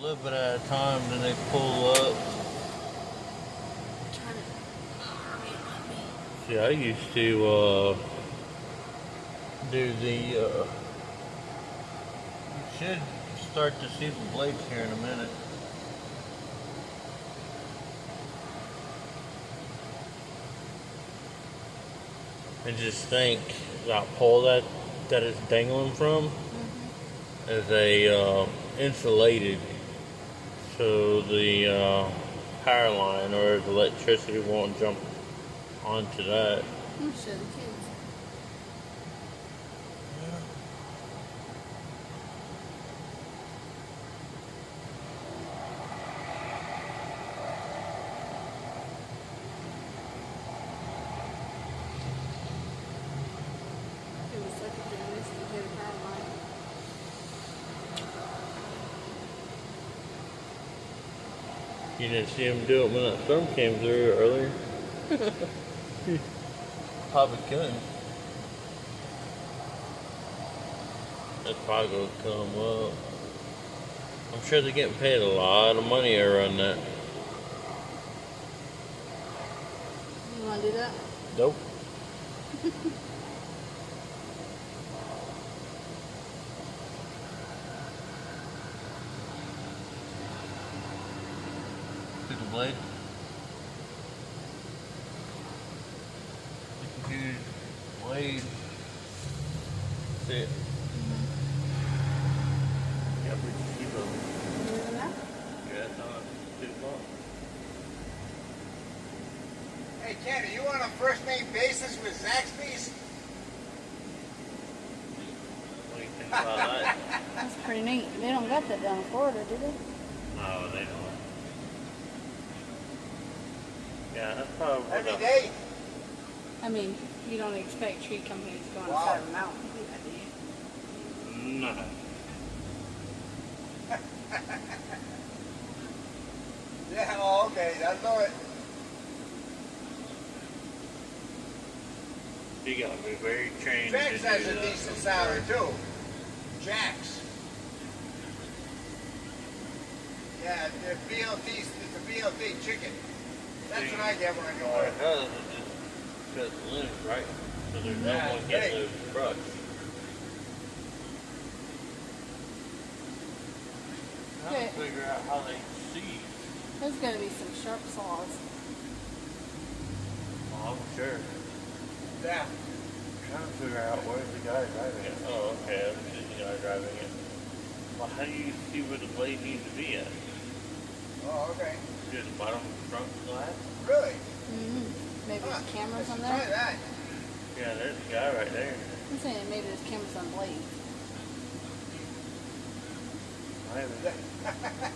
little bit at a time, then they pull up. See, I used to do the. You should start to see the blades here in a minute. And just think that pole that it's dangling from is a insulated, so the power line or the electricity won't jump onto that. I'm sure the kids. It was such a good list to hit a power line. You didn't see him do it when that storm came through earlier? Probably couldn't. That probably gonna come up. I'm sure they're getting paid a lot of money to run that. You want to do that? Nope. See the blade? You can use blade. See it? Yeah, we can keep them. Yeah, it's on 2 o'clock. Hey, Ken, are you on a first name basis with Zaxby's? What do you think about that? That's pretty neat. They don't got that down in Florida, do they? No, they don't. Yeah, that's probably what Every day? I mean, you don't expect tree companies to go on the Wow. side of a mountain and do that, do you? No. Yeah, oh, okay, I know it. You gotta be very trained Jax to has do a that. decent salary too. Jax. Yeah, the BLT, it's a BLT chicken. That's what I get when I go All work. it does is just cut the limbs, right? So there's no Yeah, one getting hey. those crushed. I'm trying to figure out how they see. There's got to be some sharp saws. Oh, I'm sure. Yeah. I'm trying to figure out where's the guy driving it. Oh, okay. I'm seeing the guy driving it. Well, how do you see where the blade needs to be at? Oh, okay. To the bottom of the front glass? Really? Maybe Huh, there's cameras I on should try there. that. Yeah, there's the guy right there. I'm saying maybe there's cameras on blades. I haven't.